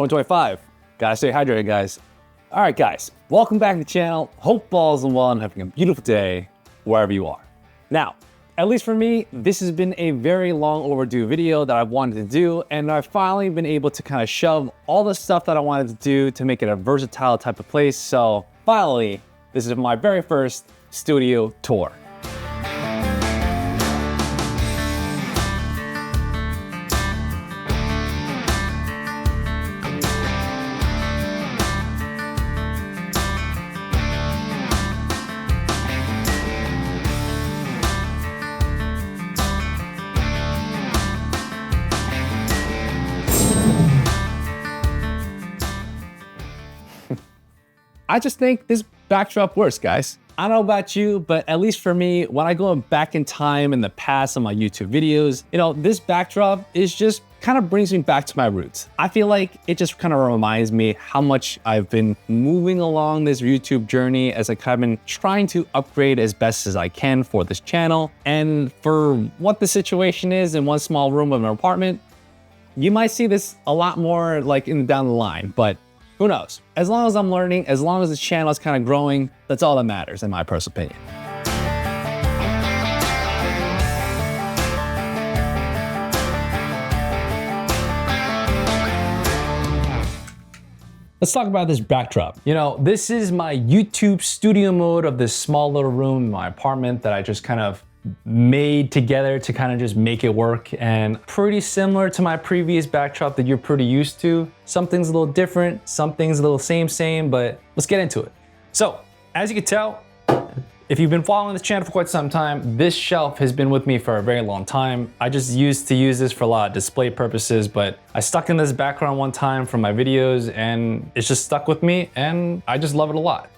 2025. Gotta stay hydrated, guys. All right, guys, welcome back to the channel. Hope all is well and having a beautiful day wherever you are. Now, at least for me, this has been a very long overdue video that I've wanted to do, and I've finally been able to kind of shove all the stuff that I wanted to do to make it a versatile type of place. So finally, this is my very first studio tour. I just think this backdrop works, guys. I don't know about you, but at least for me, when I go back in time in the past on my YouTube videos, this backdrop is just kind of brings me back to my roots. I feel like it just kind of reminds me how much I've been moving along this YouTube journey as I kind of been trying to upgrade as best as I can for this channel. And for what the situation is in one small room of an apartment, you might see this a lot more like down the line, but who knows? As long as I'm learning, as long as this channel is kind of growing, that's all that matters in my personal opinion. Let's talk about this backdrop. This is my YouTube studio mode of this small little room in my apartment that I just kind of made together to kind of just make it work, and pretty similar to my previous backdrop that you're pretty used to. Some things a little different, some things a little same, but let's get into it. So as you can tell, if you've been following this channel for quite some time, this shelf has been with me for a very long time. I just used to use this for a lot of display purposes, but I stuck in this background one time for my videos and it's just stuck with me and I just love it a lot.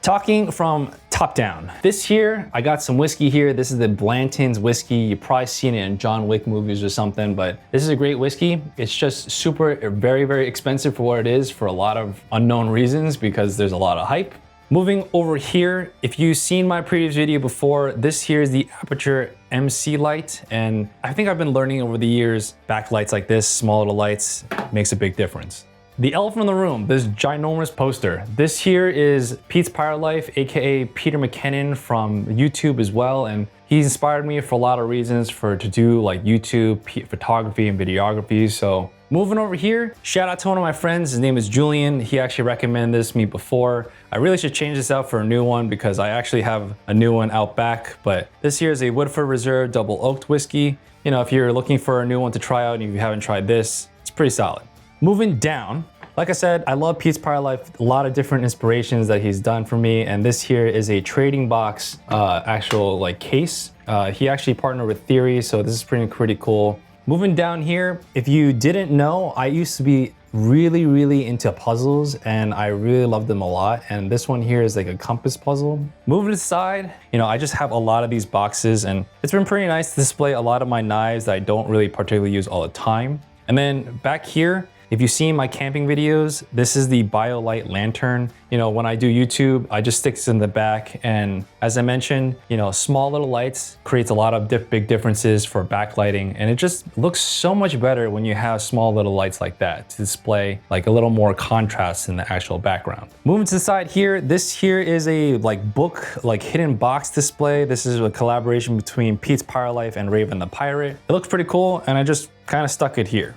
Talking from top down, this here, I got some whiskey here. This is the Blanton's whiskey. You've probably seen it in John Wick movies or something, but this is a great whiskey. It's just very, very expensive for what it is for a lot of unknown reasons because there's a lot of hype. Moving over here, if you've seen my previous video before, this here is the Aperture MC light. And I think I've been learning over the years, backlights like this, small little lights, makes a big difference. The elephant in the room, this ginormous poster. This here is Pete's Pirate Life, AKA Peter McKinnon from YouTube as well. And he inspired me for a lot of reasons to do like YouTube, photography and videography. So moving over here, shout out to one of my friends. His name is Julian. He actually recommended this to me before. I really should change this out for a new one because I actually have a new one out back. But this here is a Woodford Reserve Double Oaked Whiskey. If you're looking for a new one to try out and if you haven't tried this, it's pretty solid. Moving down, like I said, I love Pete's Pirate Life, a lot of different inspirations that he's done for me. And this here is a trading box actual like case. He actually partnered with Theory, so this is pretty cool. Moving down here, if you didn't know, I used to be really into puzzles and I really love them a lot. And this one here is like a compass puzzle. Moving aside, I just have a lot of these boxes and it's been pretty nice to display a lot of my knives that I don't really particularly use all the time. And then back here, if you've seen my camping videos, this is the BioLite lantern. When I do YouTube, I just stick this in the back. And as I mentioned, small little lights creates a lot of big differences for backlighting. And it just looks so much better when you have small little lights like that to display like a little more contrast in the actual background. Moving to the side here, this here is a hidden box display. This is a collaboration between Pete's Pirate Life and Raven the Pirate. It looks pretty cool and I just kind of stuck it here.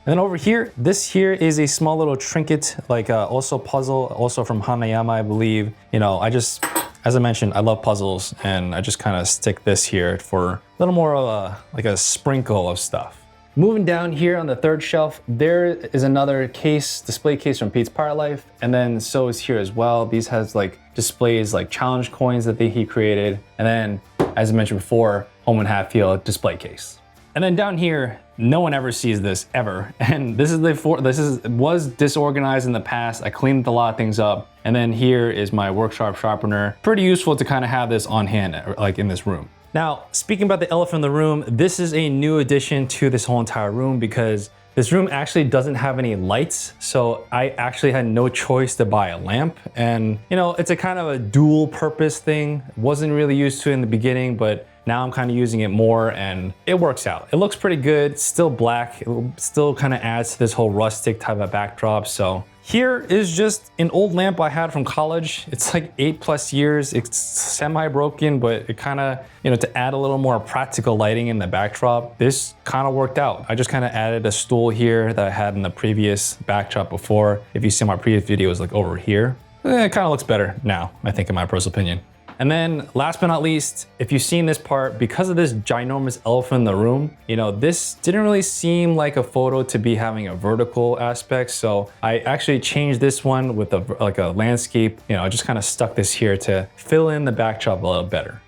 And then over here, this here is a small little trinket, also puzzle, also from Hanayama, I believe. As I mentioned, I love puzzles and I just kind of stick this here for a little more of a sprinkle of stuff. Moving down here on the third shelf, there is another display case from Pete's Pirate Life. And then so is here as well. These has displays challenge coins that he created. And then, as I mentioned before, Home and Hatfield display case. And then down here, no one ever sees this ever. And this was disorganized in the past. I cleaned a lot of things up. And then here is my workshop sharpener. Pretty useful to kind of have this on hand, in this room. Now, speaking about the elephant in the room, this is a new addition to this whole entire room because this room actually doesn't have any lights, so I actually had no choice to buy a lamp. And it's a kind of a dual purpose thing. Wasn't really used to it in the beginning, but now I'm kind of using it more and it works out. It looks pretty good. It's still black. It still kind of adds to this whole rustic type of backdrop. So here is just an old lamp I had from college. It's like 8+ years. It's semi-broken, but it kind of, to add a little more practical lighting in the backdrop, this kind of worked out. I just kind of added a stool here that I had in the previous backdrop before. If you see my previous video, it was like over here. It kind of looks better now, I think, in my personal opinion. And then last but not least, if you've seen this part, because of this ginormous elephant in the room, this didn't really seem like a photo to be having a vertical aspect. So I actually changed this one with a landscape. I just kind of stuck this here to fill in the backdrop a little better.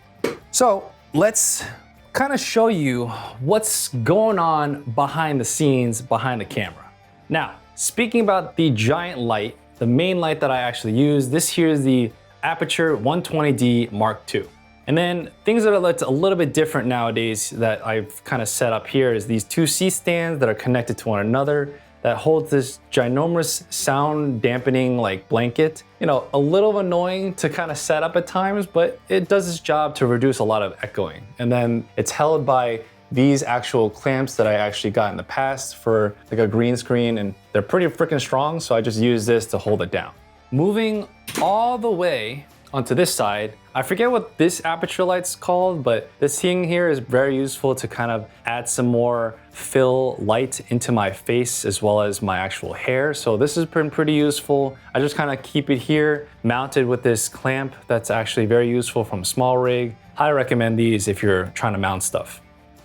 So let's kind of show you what's going on behind the scenes, behind the camera. Now, speaking about the giant light, the main light that I actually use, this here is the Aperture 120D Mark II. And then things that are a little bit different nowadays that I've kind of set up here is these two C-stands that are connected to one another that holds this ginormous sound dampening like blanket. A little annoying to kind of set up at times, but it does its job to reduce a lot of echoing. And then it's held by these actual clamps that I actually got in the past for like a green screen, and they're pretty freaking strong, so I just use this to hold it down. Moving all the way onto this side, I forget what this aperture light's called, but this thing here is very useful to kind of add some more fill light into my face as well as my actual hair. So this has been pretty useful. I just kind of keep it here mounted with this clamp that's actually very useful from Small Rig. I recommend these if you're trying to mount stuff.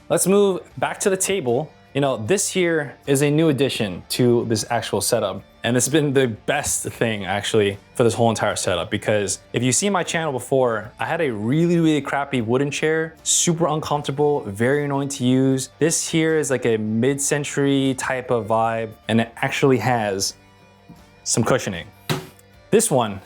Let's move back to the table. This here is a new addition to this actual setup. And it's been the best thing actually for this whole entire setup, because if you see my channel before, I had a really crappy wooden chair, super uncomfortable, very annoying to use. This here is like a mid-century type of vibe, and it actually has some cushioning. This one's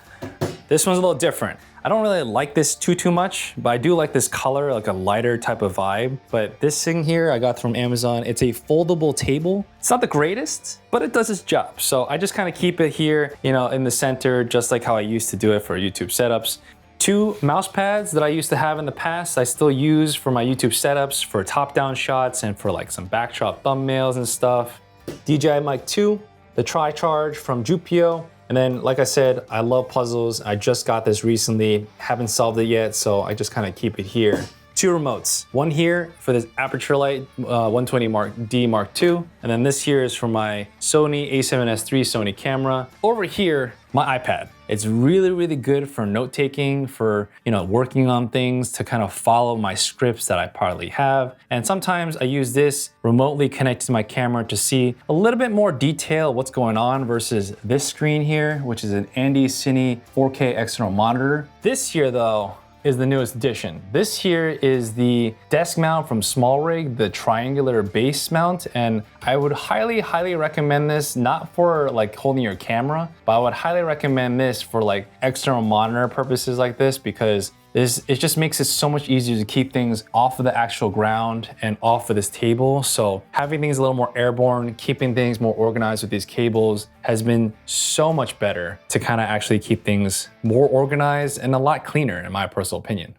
a little different. I don't really like this too much, but I do like this color, like a lighter type of vibe. But this thing here I got from Amazon. It's a foldable table. It's not the greatest, but it does its job. So I just kind of keep it here, in the center, just like how I used to do it for YouTube setups. Two mouse pads that I used to have in the past, I still use for my YouTube setups for top-down shots and for like some backdrop thumbnails and stuff. DJI Mic 2, the Tri-Charge from Jupio. And then, like I said, I love puzzles. I just got this recently, haven't solved it yet, so I just kind of keep it here. Two remotes, one here for this aperture light, 120D Mark II, and then this here is for my Sony a7S III Sony camera. Over here, my iPad. It's really good for note-taking, for working on things, to kind of follow my scripts that I probably have. And sometimes I use this remotely connected to my camera to see a little bit more detail what's going on versus this screen here, which is an Andy Cine 4K external monitor. This here though, is the newest addition. This here is the desk mount from Small Rig, the triangular base mount, and I would highly recommend this, not for like holding your camera, but I would highly recommend this for like external monitor purposes like this, because it just makes it so much easier to keep things off of the actual ground and off of this table. So having things a little more airborne, keeping things more organized with these cables has been so much better to kind of actually keep things more organized and a lot cleaner, in my personal opinion.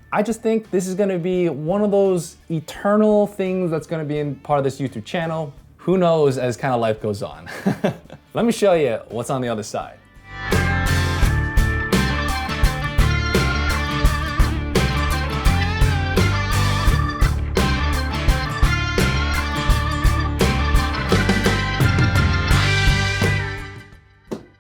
I just think this is gonna be one of those eternal things that's gonna be in part of this YouTube channel. Who knows as kind of life goes on. Let me show you what's on the other side.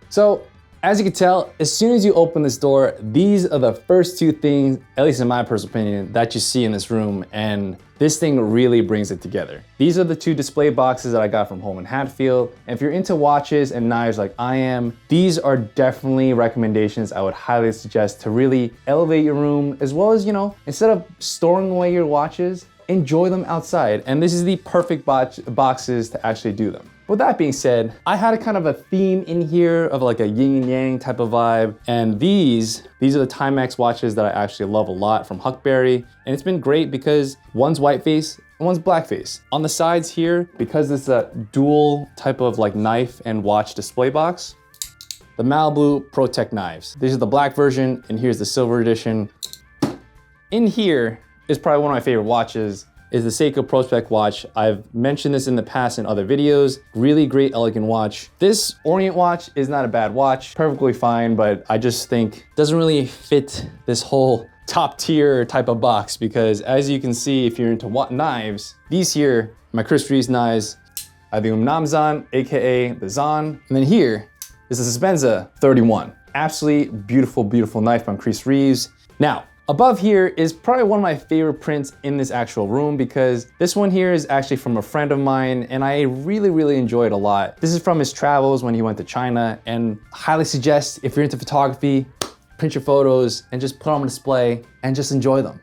So, as you can tell, as soon as you open this door, these are the first two things, at least in my personal opinion, that you see in this room, and this thing really brings it together. These are the two display boxes that I got from Home and Hatfield. And if you're into watches and knives like I am, these are definitely recommendations I would highly suggest to really elevate your room, as well as, instead of storing away your watches, enjoy them outside. And this is the perfect boxes to actually do them. With that being said, I had a kind of a theme in here of like a yin and yang type of vibe. And these are the Timex watches that I actually love a lot from Huckberry. And it's been great because one's white face and one's black face. On the sides here, because it's a dual type of like knife and watch display box, the Malibu ProTech knives. These are the black version and here's the silver edition. In here, is probably one of my favorite watches, is the Seiko Prospect watch. I've mentioned this in the past in other videos. Really great, elegant watch. This Orient watch is not a bad watch, perfectly fine, but I just think it doesn't really fit this whole top tier type of box, because as you can see, if you're into knives, these here, my Chris Reeves knives, I have the Namzan, AKA the Zan, and then here is the Spenza 31. Absolutely beautiful, beautiful knife from Chris Reeves. Now, above here is probably one of my favorite prints in this actual room, because this one here is actually from a friend of mine and I really, really enjoy it a lot. This is from his travels when he went to China, and highly suggest if you're into photography, print your photos and just put them on display and just enjoy them.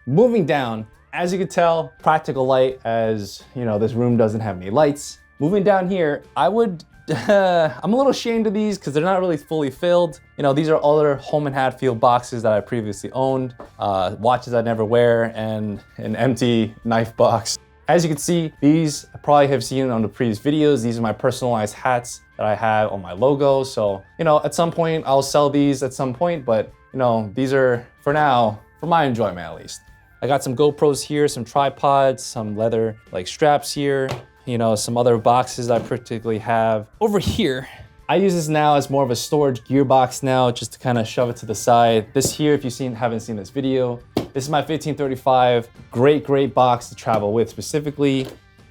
Moving down, as you can tell, practical light, as you know, this room doesn't have any lights. Moving down here, I'm a little ashamed of these because they're not really fully filled. You know, these are other Home and Hatfield boxes that I previously owned, watches I never wear, and an empty knife box. As you can see, these I probably have seen on the previous videos. These are my personalized hats that I have on my logo. So, you know, at some point I'll sell these at some point, but you know, these are for now, for my enjoyment at least. I got some GoPros here, some tripods, some leather like straps here, you know, some other boxes I particularly have. Over here, I use this now as more of a storage gear box now, just to kind of shove it to the side. This here, if you haven't seen this video, this is my 1535. Great, great box to travel with specifically.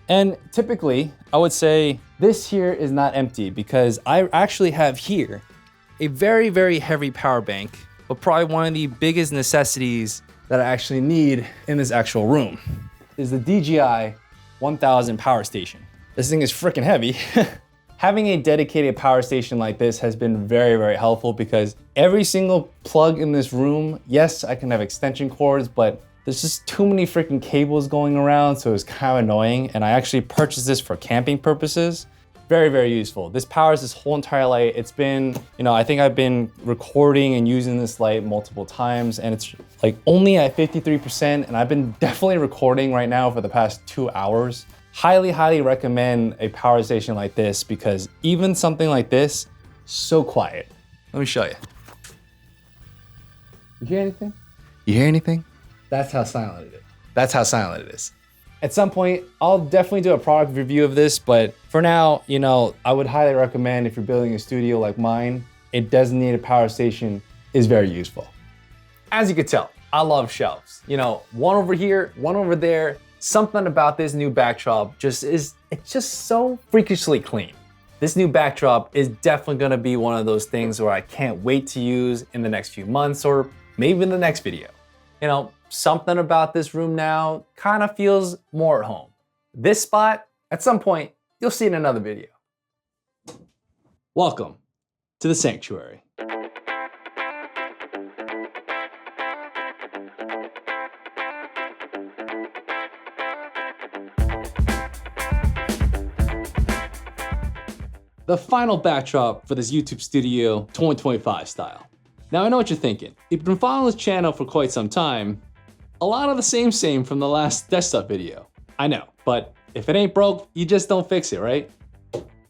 And typically, I would say this here is not empty, because I actually have here a very, very heavy power bank, but probably one of the biggest necessities that I actually need in this actual room is the DJI 1000 power station. This thing is freaking heavy. Having a dedicated power station like this has been very, very helpful, because every single plug in this room, yes, I can have extension cords, but there's just too many freaking cables going around, so it's kind of annoying. And I actually purchased this for camping purposes. Very, very useful. This powers this whole entire light. It's been, you know, I think I've been recording and using this light multiple times, and it's like only at 53%, and I've been definitely recording right now for the past 2 hours. Highly, highly recommend a power station like this, because even something like this, so quiet. Let me show you. You hear anything? You hear anything? That's how silent it is. That's how silent it is. At some point, I'll definitely do a product review of this, but for now, you know, I would highly recommend, if you're building a studio like mine, a designated power station is very useful. As you can tell, I love shelves. You know, one over here, one over there. Something about this new backdrop it's just so freakishly clean. This new backdrop is definitely gonna be one of those things where I can't wait to use in the next few months, or maybe in the next video. You know, something about this room now kind of feels more at home. This spot, at some point, you'll see in another video. Welcome to the sanctuary. The final backdrop for this YouTube Studio 2025 style. Now I know what you're thinking. If you've been following this channel for quite some time, a lot of the same from the last desktop video. I know, but if it ain't broke, you just don't fix it, right?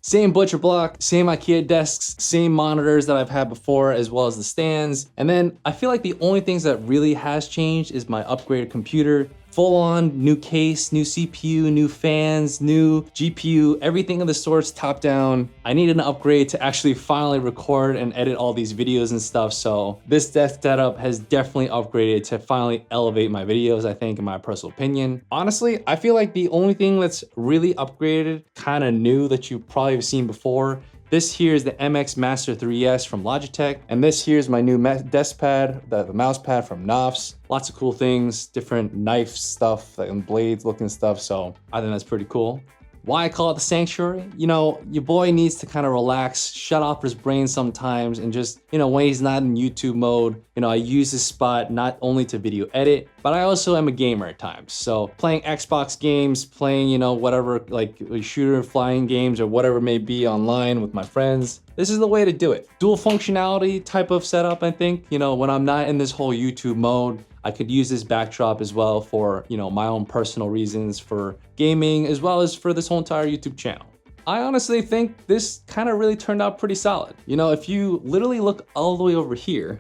Same butcher block, same IKEA desks, same monitors that I've had before, as well as the stands. And then I feel like the only things that really has changed is my upgraded computer. Full on new case, new CPU, new fans, new GPU, everything of the sorts, top down. I need an upgrade to actually finally record and edit all these videos and stuff. So this desk setup has definitely upgraded to finally elevate my videos, I think, in my personal opinion. Honestly, I feel like the only thing that's really upgraded, kind of new, that you probably have seen before, this here is the MX Master 3S from Logitech, and this here is my new desk pad, the mouse pad from Knopf's. Lots of cool things, different knife stuff, and blades looking stuff, so I think that's pretty cool. Why I call it the sanctuary? You know, your boy needs to kind of relax, shut off his brain sometimes, and just, you know, when he's not in YouTube mode, you know, I use this spot not only to video edit, but I also am a gamer at times. So playing Xbox games, playing, you know, whatever, like shooter flying games or whatever it may be online with my friends, this is the way to do it. Dual functionality type of setup, I think. You know, when I'm not in this whole YouTube mode, I could use this backdrop as well for, you know, my own personal reasons for gaming, as well as for this whole entire YouTube channel. I honestly think this kind of really turned out pretty solid. You know, if you literally look all the way over here,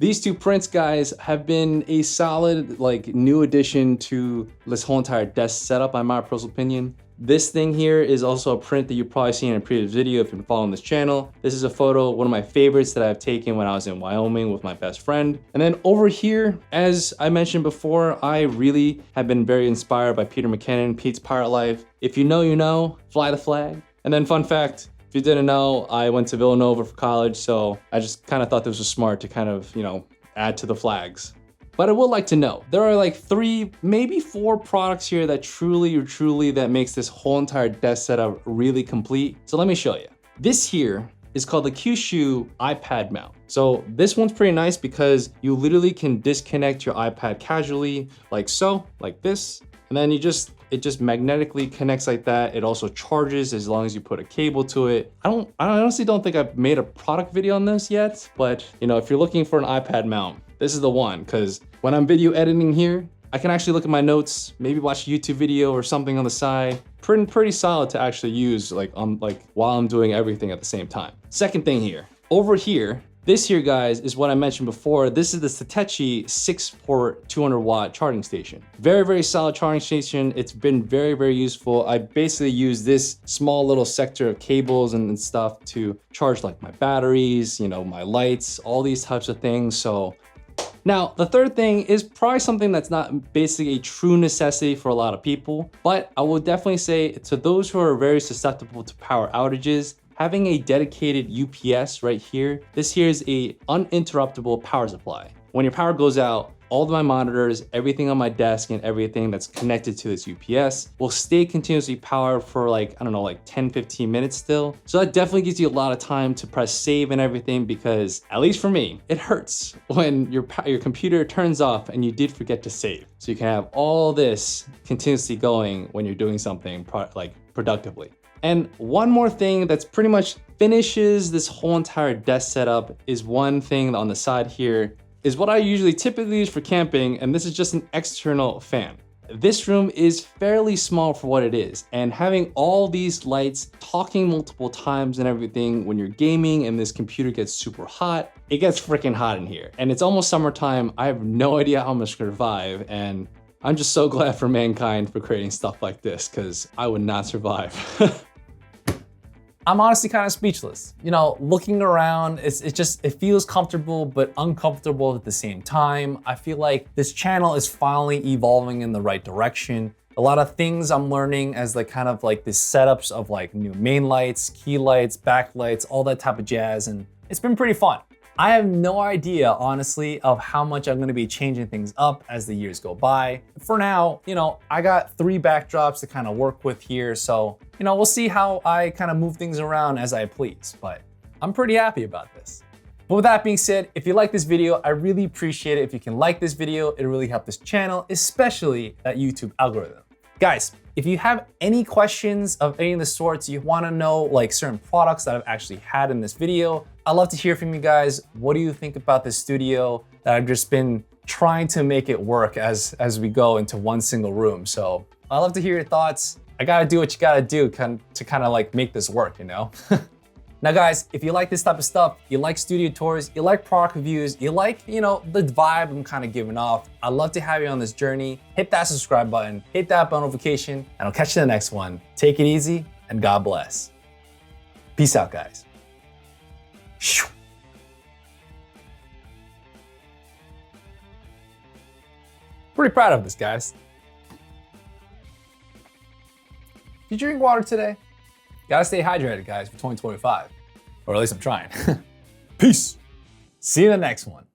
These two prints, guys, have been a solid, like, new addition to this whole entire desk setup, in my personal opinion. This thing here is also a print that you've probably seen in a previous video if you've been following this channel. This is a photo, one of my favorites that I've taken when I was in Wyoming with my best friend. And then over here, as I mentioned before, I really have been very inspired by Peter McKinnon, Pete's Pirate Life. If you know, you know, fly the flag. And then fun fact, if you didn't know, I went to Villanova for college, so I just kind of thought this was smart to kind of, you know, add to the flags. But I would like to know, there are like 3, maybe 4 products here that truly that makes this whole entire desk setup really complete. So let me show you. This here is called the Kyushu iPad mount. So this one's pretty nice because you literally can disconnect your iPad casually, like so, like this, and then it just magnetically connects like that. It also charges as long as you put a cable to it. I honestly don't think I've made a product video on this yet, but you know, if you're looking for an iPad mount, this is the one, because when I'm video editing here, I can actually look at my notes, maybe watch a YouTube video or something on the side. Pretty solid to actually use while I'm doing everything at the same time. Second thing here, over here, this here, guys, is what I mentioned before. This is the Satechi 6-port 200 watt charging station. Very solid charging station. It's been very useful. I basically use this small little sector of cables and stuff to charge like my batteries, you know, my lights, all these types of things. So now, the third thing is probably something that's not basically a true necessity for a lot of people, but I will definitely say to those who are very susceptible to power outages, having a dedicated UPS right here, this here is a uninterruptible power supply. When your power goes out, all of my monitors, everything on my desk and everything that's connected to this UPS will stay continuously powered for like, I don't know, like 10-15 minutes still. So that definitely gives you a lot of time to press save and everything, because at least for me, it hurts when your computer turns off and you did forget to save. So you can have all this continuously going when you're doing something productively. And one more thing that's pretty much finishes this whole entire desk setup is one thing on the side here, is what I usually typically use for camping, and this is just an external fan. This room is fairly small for what it is, and having all these lights talking multiple times and everything when you're gaming and this computer gets super hot, it gets freaking hot in here. And it's almost summertime. I have no idea how I'm gonna survive, and I'm just so glad for mankind for creating stuff like this, because I would not survive. I'm honestly kind of speechless. You know, looking around, it feels comfortable, but uncomfortable at the same time. I feel like this channel is finally evolving in the right direction. A lot of things I'm learning as like kind of like these setups of like new main lights, key lights, backlights, all that type of jazz, and it's been pretty fun. I have no idea, honestly, of how much I'm gonna be changing things up as the years go by. For now, you know, I got 3 backdrops to kind of work with here, so, you know, we'll see how I kind of move things around as I please, but I'm pretty happy about this. But with that being said, if you like this video, I really appreciate it if you can like this video. It really helps this channel, especially that YouTube algorithm. Guys, if you have any questions of any of the sorts, you wanna know like certain products that I've actually had in this video, I'd love to hear from you guys. What do you think about this studio that I've just been trying to make it work as we go into one single room? So I'd love to hear your thoughts. I gotta do what you gotta do to kind of like make this work, you know? Now guys, if you like this type of stuff, you like studio tours, you like product reviews, you like, you know, the vibe I'm kind of giving off, I'd love to have you on this journey. Hit that subscribe button, hit that bell notification, and I'll catch you in the next one. Take it easy, and God bless. Peace out, guys. Pretty proud of this, guys. Did you drink water today? Gotta stay hydrated, guys, for 2025. Or at least I'm trying. Peace. See you in the next one.